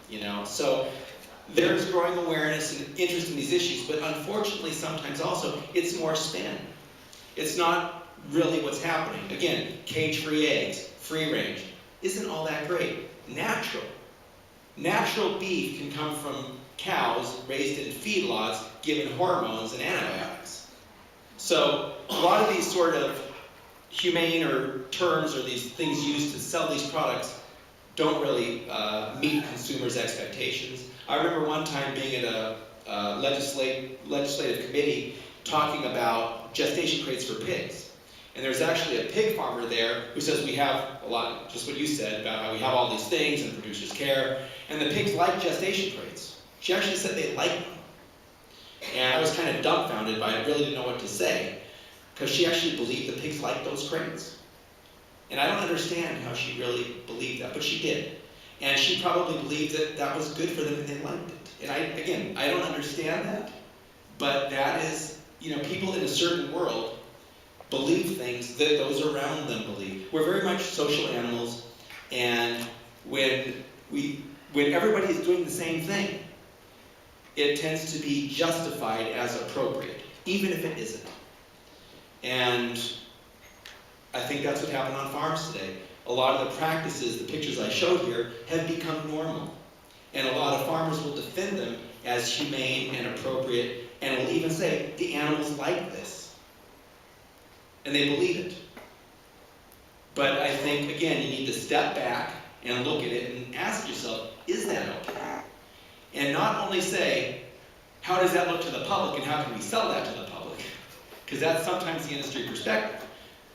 you know? So there's growing awareness and interest in these issues, but unfortunately sometimes also it's more spin. It's not really what's happening. Again, cage-free eggs, free range, isn't all that great. Natural. Natural beef can come from cows raised in feedlots given hormones and antibiotics. So a lot of these sort of humane or terms or these things used to sell these products don't really meet consumers' expectations. I remember one time being at a legislative committee talking about gestation crates for pigs. And there's actually a pig farmer there who says we have a lot, just what you said, about how we have all these things and producers care. And the pigs like gestation crates. She actually said they like them. And I was kind of dumbfounded by it, really didn't know what to say. Because she actually believed the pigs like those crates. And I don't understand how she really believed that, but she did. And she probably believed that that was good for them and they liked it. And I don't understand that. But that is, people in a certain world believe things that those around them believe. We're very much social animals, and when everybody is doing the same thing, it tends to be justified as appropriate, even if it isn't. And I think that's what happened on farms today. A lot of the practices, the pictures I showed here, have become normal. And a lot of farmers will defend them as humane and appropriate, and will even say, the animals like this. And they believe it. But I think, again, you need to step back and look at it and ask yourself, is that okay? And not only say, how does that look to the public and how can we sell that to the public? Because that's sometimes the industry perspective.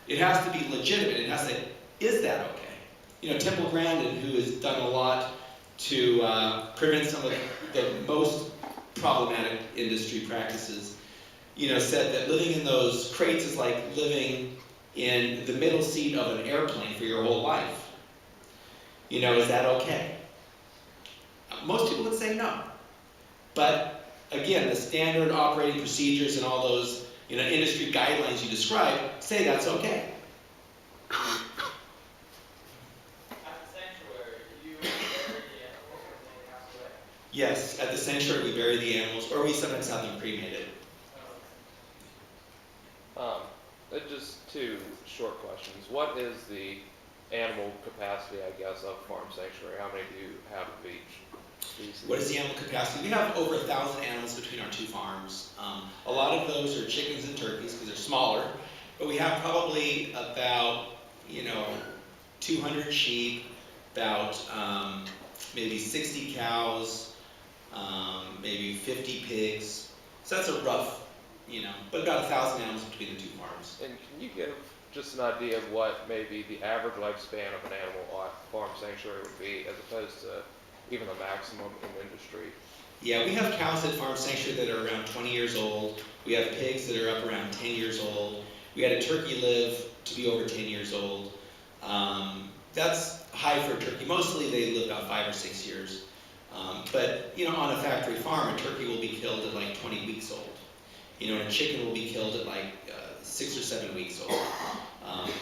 It has to be legitimate. It has to say, is that okay? Temple Grandin, who has done a lot to prevent some of the most problematic industry practices, said that living in those crates is like living in the middle seat of an airplane for your whole life. Is that okay? Most people would say no. But again, the standard operating procedures and all those industry guidelines you described say that's okay. At the sanctuary, you bury the animals or they pass away? Yes, at the sanctuary we bury the animals, or we sometimes have them cremated. Just two short questions. What is the animal capacity, I guess, of farm sanctuary? How many do you have of each species? What is the animal capacity? We have over 1,000 animals between our two farms. A lot of those are chickens and turkeys because they're smaller, but we have probably about 200 sheep, about maybe 60 cows, maybe 50 pigs. So that's a rough, but about 1,000 animals between the two farms. And can you give just an idea of what maybe the average lifespan of an animal at farm sanctuary would be, as opposed to even the maximum in industry? Yeah, we have cows at farm sanctuary that are around 20 years old. We have pigs that are up around 10 years old. We had a turkey live to be over 10 years old. That's high for a turkey. Mostly they live about 5 or 6 years. But on a factory farm, a turkey will be killed at like 20 weeks old. And a chicken will be killed at like 6 or 7 weeks old.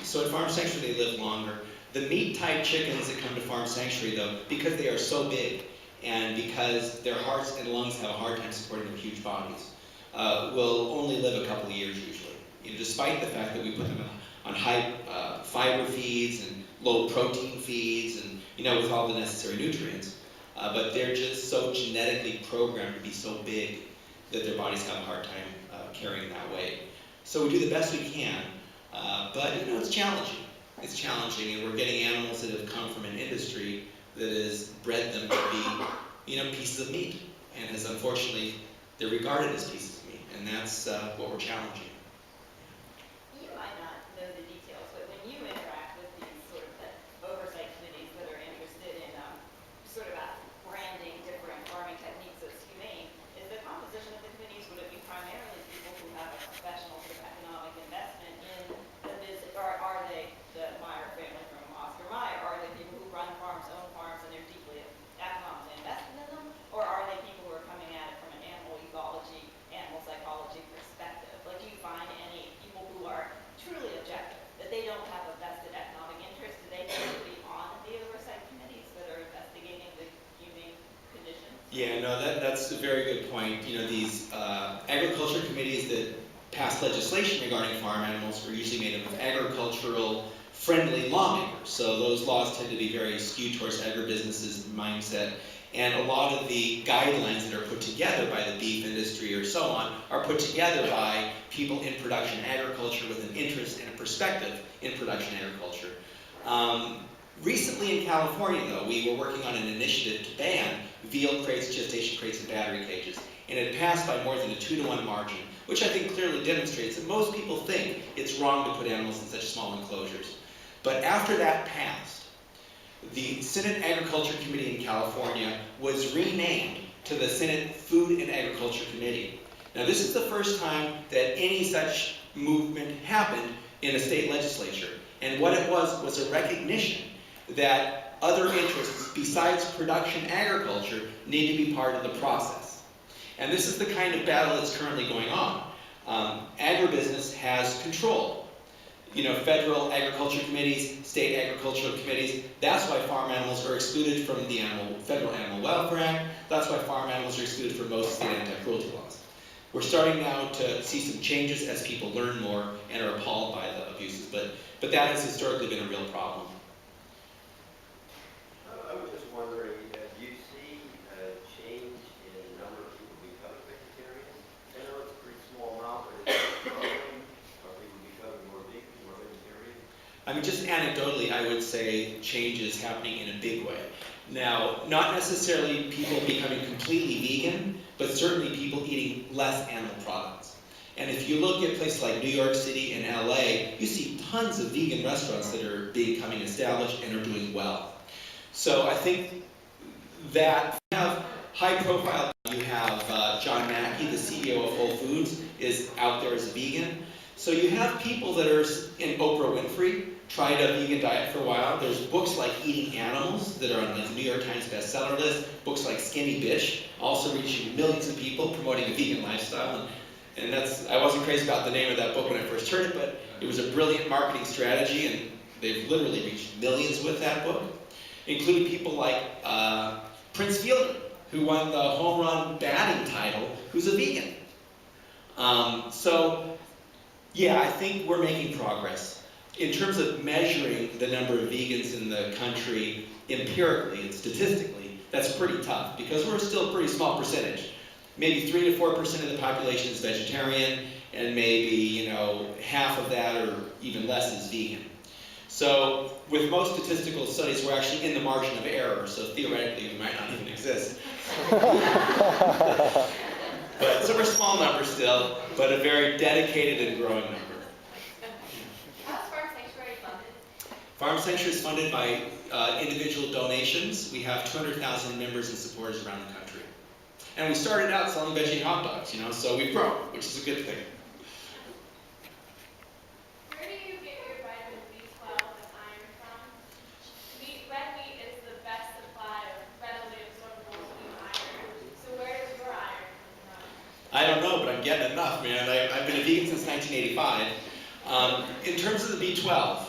So at farm sanctuary they live longer. The meat-type chickens that come to farm sanctuary, though, because they are so big and because their hearts and lungs have a hard time supporting their huge bodies, will only live a couple of years usually. Despite the fact that we put them on high fiber feeds and low protein feeds and with all the necessary nutrients, but they're just so genetically programmed to be so big that their bodies have a hard time carrying that weight. So we do the best we can, but it's challenging. It's challenging, and we're getting animals that have come from an industry that has bred them to be, pieces of meat, and has unfortunately, they're regarded as pieces of meat, and that's what we're challenging. You might not know the details, but when you interact with these sort of oversight committees that are interested in sort of branding different farming techniques as humane, is the composition of the committees, would it be primarily people who have a professional sort of economic investment in the business, or are they the Meyer family from Oscar Mayer? Are they people who run farms, own farms, and they're deeply economically invested in them? Or are they people who are coming at it from an animal ecology, animal psychology perspective? Like, do you find Yeah, no, that's a very good point. You know, these agriculture committees that pass legislation regarding farm animals are usually made up of agricultural friendly lawmakers. So those laws tend to be very skewed towards agribusinesses mindset. And a lot of the guidelines that are put together by the beef industry or so on are put together by people in production agriculture with an interest and a perspective in production agriculture. Recently in California, though, we were working on an initiative to ban veal crates, gestation crates, and battery cages. And it passed by more than a 2-to-1 margin, which I think clearly demonstrates that most people think it's wrong to put animals in such small enclosures. But after that passed, the Senate Agriculture Committee in California was renamed to the Senate Food and Agriculture Committee. Now, this is the first time that any such movement happened in a state legislature. And what it was a recognition that other interests besides production agriculture need to be part of the process. And this is the kind of battle that's currently going on. Agribusiness has control. You know, federal agriculture committees, state agricultural committees, that's why farm animals are excluded from the Federal Animal Welfare Act, that's why farm animals are excluded from most state anti-cruelty laws. We're starting now to see some changes as people learn more and are appalled by the abuses, but that has historically been a real problem. I was just wondering, do you see a change in the number of people becoming vegetarians? I know it's a pretty small amount, but it's growing. Are people becoming more vegan, more vegetarian? I mean, just anecdotally, I would say change is happening in a big way. Now, not necessarily people becoming completely vegan, but certainly people eating less animal products. And if you look at places like New York City and LA, you see tons of vegan restaurants that are becoming established and are doing well. So I think that you have high profile, you have John Mackey, the CEO of Whole Foods, is out there as a vegan. So you have people that are in Oprah Winfrey, tried a vegan diet for a while. There's books like Eating Animals that are on the New York Times bestseller list, books like Skinny Bitch, also reaching millions of people promoting a vegan lifestyle. And I wasn't crazy about the name of that book when I first heard it, but it was a brilliant marketing strategy, and they've literally reached millions with that book, including people like Prince Fielder, who won the home run batting title, who's a vegan. So, yeah, I think we're making progress. In terms of measuring the number of vegans in the country empirically and statistically, that's pretty tough, because we're still a pretty small percentage. Maybe 3 to 4% of the population is vegetarian, and maybe, you know, half of that or even less is vegan. So with most statistical studies, we're actually in the margin of error, so theoretically we might not even exist. So we're a small number still, but a very dedicated and growing number. How's Farm Sanctuary funded? Farm Sanctuary is funded by individual donations. We have 200,000 members and supporters around the country. And we started out selling veggie hot dogs, you know, so we've grown, which is a good thing. Where do you get your vitamin B12 and iron from? Red meat is the best supply of readily absorbable iron. So where does your iron come from? I don't know, but I'm getting enough, man. I've been a vegan since 1985. In terms of the B12,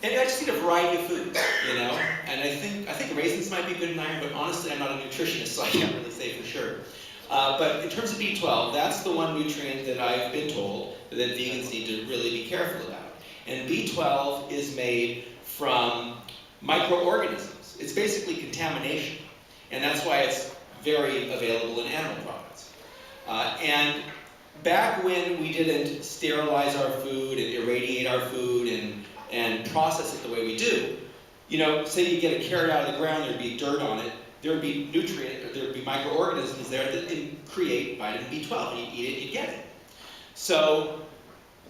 and I just eat a variety of foods, you know, and I think raisins might be good in iron, but honestly I'm not a nutritionist, so I can't really say for sure. But in terms of B12, that's the one nutrient that I've been told that vegans need to really be careful about. And B12 is made from microorganisms. It's basically contamination, and that's why it's very available in animal products. And back when we didn't sterilize our food and irradiate our food and process it the way we do, you know, say you get a carrot out of the ground, there'd be dirt on it, there would be there'd be microorganisms there that can create vitamin B12, and you eat it, you get it. So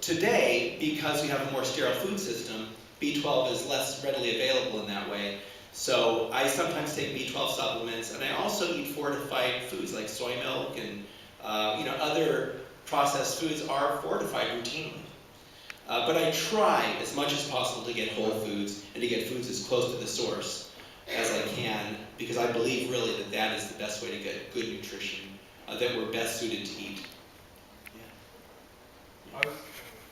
today, because we have a more sterile food system, B12 is less readily available in that way. So I sometimes take B12 supplements, and I also eat fortified foods like soy milk and you know, other processed foods are fortified routinely. But I try as much as possible to get whole foods and to get foods as close to the source as I can, because I believe really that that is the best way to get good nutrition that we're best suited to eat. Yeah. I was